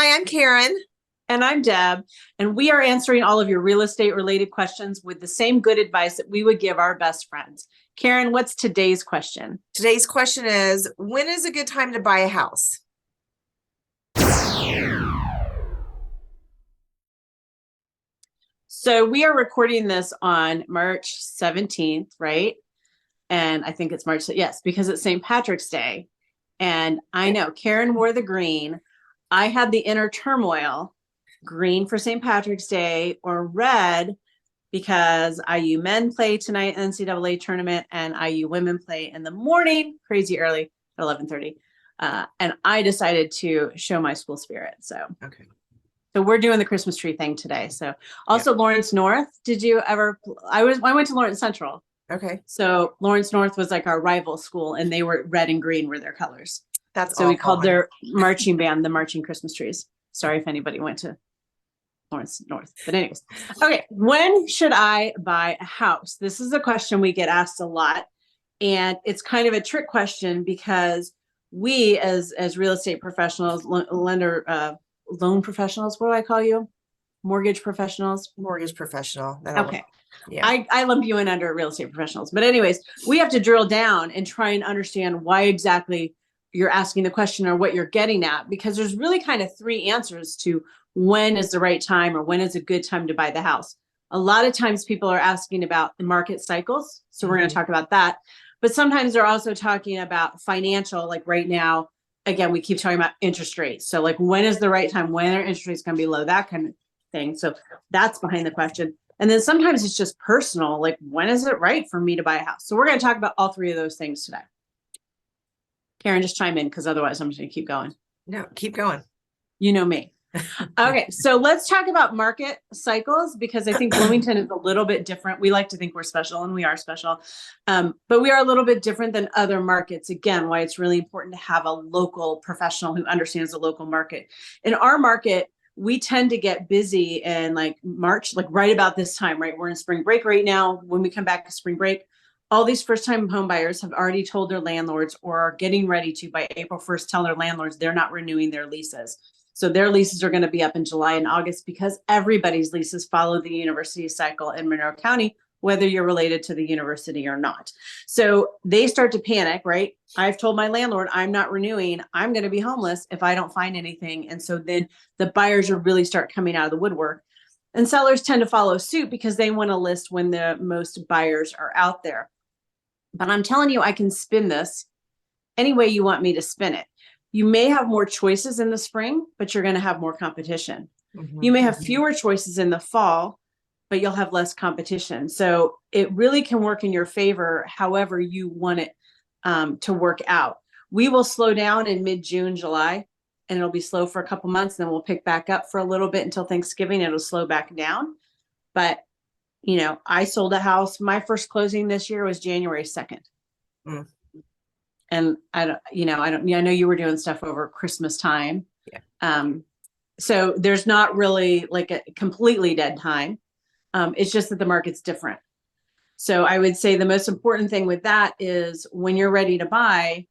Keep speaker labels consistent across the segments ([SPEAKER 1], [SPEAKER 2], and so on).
[SPEAKER 1] Hi, I'm Karen.
[SPEAKER 2] And I'm Deb, and we are answering all of your real estate related questions with the same good advice that we would give our best friends. Karen, what's today's question?
[SPEAKER 1] Today's question is, when is a good time to buy a house?
[SPEAKER 2] So we are recording this on March 17th, right? And I think it's March, yes, because it's St. Patrick's Day. And I know Karen wore the green. I had the inner turmoil, green for St. Patrick's Day or red because IU men play tonight in the NCAA tournament and IU women play in the morning, crazy early at 11:30. And I decided to show my school spirit. So we're doing the Christmas tree thing today. So also Lawrence North. Did you ever? I went to Lawrence Central.
[SPEAKER 1] Okay.
[SPEAKER 2] So Lawrence North was like our rival school, and they were red and green were their colors.
[SPEAKER 1] That's
[SPEAKER 2] so we called their marching band the Marching Christmas Trees. Sorry if anybody went to Lawrence North, but anyways. Okay, when should I buy a house? This is a question we get asked a lot, and it's kind of a trick question because we, as real estate professionals, loan professionals, what do I call you? Mortgage professionals.
[SPEAKER 1] Mortgage professional.
[SPEAKER 2] Okay. Yeah. I lump you in under real estate professionals. But anyways, we have to drill down and try and understand why exactly you're asking the question or what you're getting at, because there's really kind of three answers to when is the right time or when is a good time to buy the house. A lot of times people are asking about the market cycles. So we're going to talk about that. But sometimes they're also talking about financial, like right now, again, we keep talking about interest rates. So like, when is the right time? When are interest rates going to be low? That kind of thing. So that's behind the question. And then sometimes it's just personal, like when is it right for me to buy a house? So we're going to talk about all three of those things today. Karen, just chime in because otherwise I'm just going to keep going.
[SPEAKER 1] No, keep going.
[SPEAKER 2] You know me. Okay, so let's talk about market cycles because I think Bloomington is a little bit different. We like to think we're special, and we are special, but we are a little bit different than other markets. Again, why it's really important to have a local professional who understands the local market. In our market, we tend to get busy in like March, like right about this time, right? We're in spring break right now. When we come back to spring break, all these first-time home buyers have already told their landlords or are getting ready to by April 1st tell their landlords they're not renewing their leases. So their leases are going to be up in July and August because everybody's leases follow the university cycle in Monroe County, whether you're related to the university or not. So they start to panic, right? I've told my landlord, I'm not renewing. I'm going to be homeless if I don't find anything. And so then the buyers will really start coming out of the woodwork. And sellers tend to follow suit because they want to list when the most buyers are out there. But I'm telling you, I can spin this any way you want me to spin it. You may have more choices in the spring, but you're going to have more competition. You may have fewer choices in the fall, but you'll have less competition. So it really can work in your favor, however you want it to work out. We will slow down in mid-June, July, and it'll be slow for a couple months. Then we'll pick back up for a little bit until Thanksgiving. It'll slow back down. But, you know, I sold a house. My first closing this year was January 2nd. And I know you were doing stuff over Christmas time. Yeah. So there's not really like a completely dead time. It's just that the market's different. So I would say the most important thing with that is when you're ready to buy,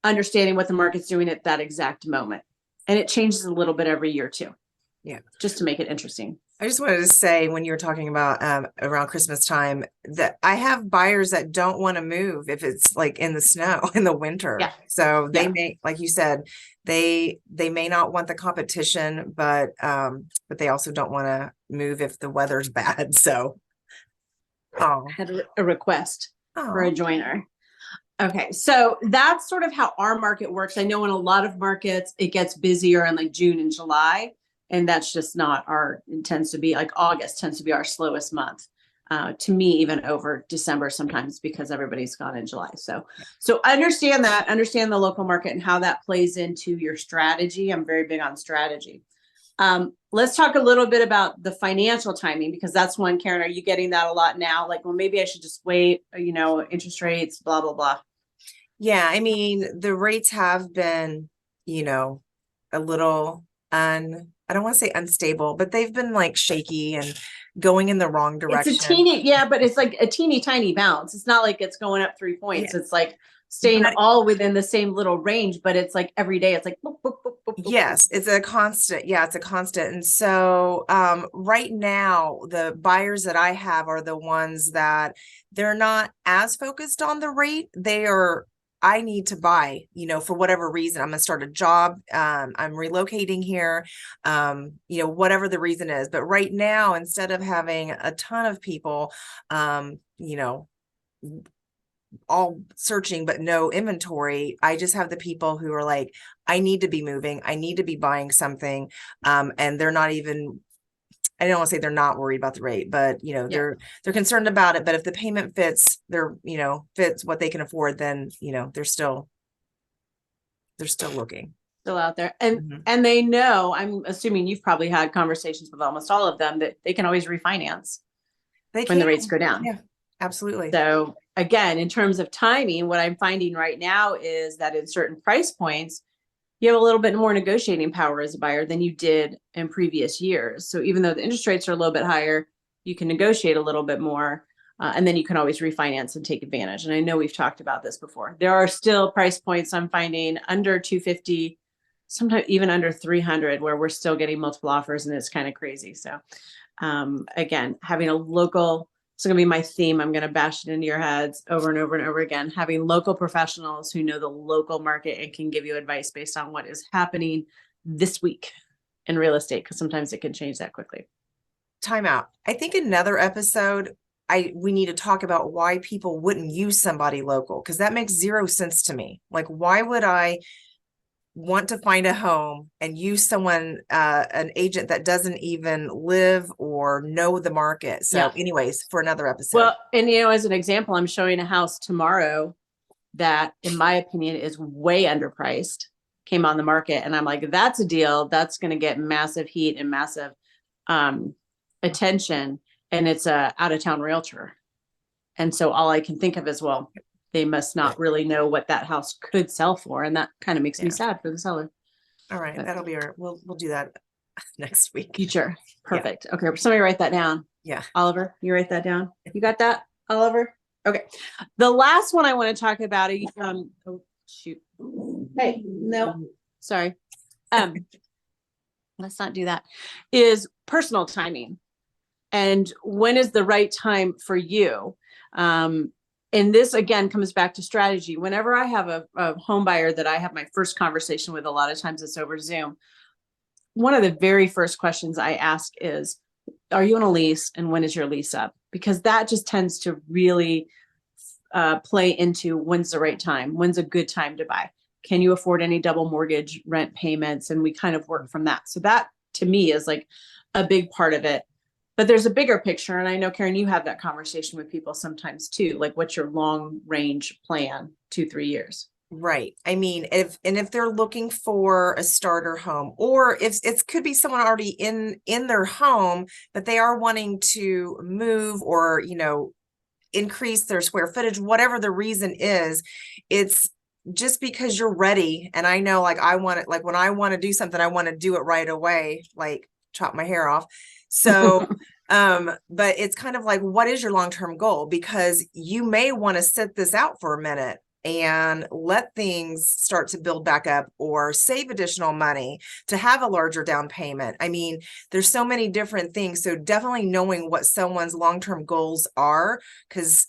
[SPEAKER 2] understanding what the market's doing at that exact moment. And it changes a little bit every year too. Yeah. Just to make it interesting.
[SPEAKER 1] I just wanted to say, when you were talking about around Christmas time, that I have buyers that don't want to move if it's like in the snow in the winter. Yeah. So they may, like you said, they may not want the competition, but they also don't want to move if the weather's bad. So
[SPEAKER 2] I had a request for a joiner. Okay, so that's sort of how our market works. I know in a lot of markets it gets busier in like June and July. And that's just not it tends to be like August tends to be our slowest month to me, even over December sometimes because everybody's gone in July. So understand the local market and how that plays into your strategy. I'm very big on strategy. Let's talk a little bit about the financial timing, because that's one. Karen, are you getting that a lot now? Like, well, maybe I should just wait, interest rates, blah, blah, blah.
[SPEAKER 1] Yeah. I mean, the rates have been, a little I don't want to say unstable, but they've been like shaky and going in the wrong direction.
[SPEAKER 2] It's a teeny, but it's like a teeny tiny bounce. It's not like it's going up 3 points. Yeah. It's like staying all within the same little range, but it's like every day it's like boop, boop, boop,
[SPEAKER 1] Yes, it's a constant. Yeah, it's a constant. And so right now, the buyers that I have are the ones that they're not as focused on the rate. They are, I need to buy, for whatever reason. I'm gonna start a job. I'm relocating here, whatever the reason is. But right now, instead of having a ton of people, all searching but no inventory, I just have the people who are like, I need to be moving, I need to be buying something, and they're not even, I don't want to say they're not worried about the rate, but they're concerned about it. But if the payment fits their, fits what they can afford, then they're still looking.
[SPEAKER 2] Still out there. And they know, I'm assuming you've probably had conversations with almost all of them, that they can always refinance when the rates go down.
[SPEAKER 1] Yeah, absolutely.
[SPEAKER 2] So again, in terms of timing, what I'm finding right now is that in certain price points, you have a little bit more negotiating power as a buyer than you did in previous years. So even though the interest rates are a little bit higher, you can negotiate a little bit more, and then you can always refinance and take advantage. And I know we've talked about this before. There are still price points I'm finding under 250, sometimes even under 300, where we're still getting multiple offers, and it's kind of crazy. So again, having a local, it's going to be my theme. I'm going to bash it into your heads over and over and over again. Having local professionals who know the local market and can give you advice based on what is happening this week in real estate, because sometimes it can change that quickly.
[SPEAKER 1] Time out. I think another episode, we need to talk about why people wouldn't use somebody local, because that makes zero sense to me. Like, why would I want to find a home and use someone, an agent that doesn't even live or know the market? So anyways, for another episode.
[SPEAKER 2] Well, and as an example, I'm showing a house tomorrow that in my opinion is way underpriced, came on the market, and I'm like, that's a deal that's going to get massive heat and massive attention, and it's a out-of-town realtor. And so all I can think of is, well, they must not really know what that house could sell for. And that kind of makes me sad for the seller.
[SPEAKER 1] All right. But that'll be we'll do that next week.
[SPEAKER 2] Future. Perfect. Yeah. Okay. Somebody write that down.
[SPEAKER 1] Yeah.
[SPEAKER 2] Oliver, you write that down. You got that, Oliver? Okay. The last one I want to talk about, oh shoot. Hey, no, sorry. Let's not do that, is personal timing. And when is the right time for you? And this again comes back to strategy. Whenever I have a home buyer that I have my first conversation with, a lot of times it's over Zoom, one of the very first questions I ask is, are you on a lease, and when is your lease up? Because that just tends to really play into when's the right time, when's a good time to buy. Can you afford any double mortgage rent payments? And we kind of work from that. So that to me is like a big part of it. But there's a bigger picture. And I know, Karen, you have that conversation with people sometimes too. Like, what's your long range plan, 2-3 years?
[SPEAKER 1] Right. I mean, if they're looking for a starter home, or if it could be someone already in their home, but they are wanting to move or, increase their square footage, whatever the reason is, it's just because you're ready. And I know, like, I want it, like when I want to do something, I want to do it right away, like chop my hair off. So, but it's kind of like, what is your long-term goal? Because you may want to sit this out for a minute and let things start to build back up, or save additional money to have a larger down payment. I mean, there's so many different things. So definitely knowing what someone's long-term goals are, because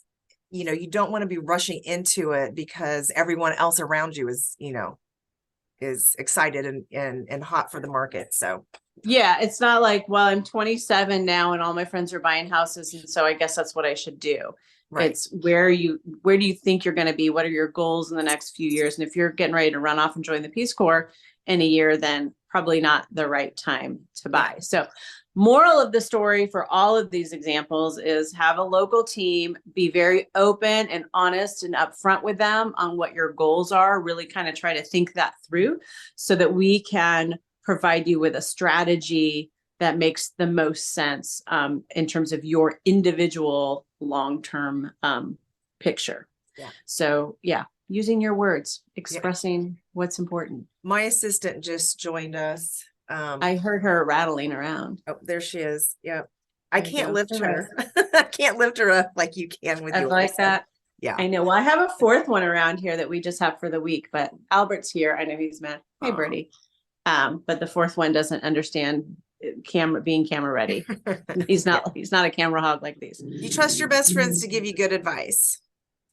[SPEAKER 1] you don't want to be rushing into it because everyone else around you is excited and hot for the market. So
[SPEAKER 2] yeah, it's not like, well, I'm 27 now and all my friends are buying houses, and so I guess that's what I should do. Right. It's where do you think you're going to be? What are your goals in the next few years? And if you're getting ready to run off and join the Peace Corps in a year, then probably not the right time to buy. So moral of the story for all of these examples is have a local team, be very open and honest and upfront with them on what your goals are. Really kind of try to think that through so that we can provide you with a strategy that makes the most sense in terms of your individual long-term picture. Yeah. So yeah, using your words, expressing what's important.
[SPEAKER 1] My assistant just joined us.
[SPEAKER 2] I heard her rattling around.
[SPEAKER 1] Oh, there she is. Yeah. I can't lift her. I can't lift her up like you can with you.
[SPEAKER 2] I like that. Yeah. I know. Well, I have a fourth one around here that we just have for the week, but Albert's here. I know he's mad. Hey, Birdie. But the fourth one doesn't understand being camera ready. He's not a camera hog like these.
[SPEAKER 1] You trust your best friends to give you good advice.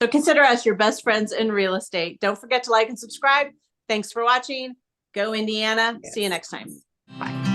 [SPEAKER 2] So consider us your best friends in real estate. Don't forget to like and subscribe. Thanks for watching. Go Indiana. Yes. See you next time. Bye.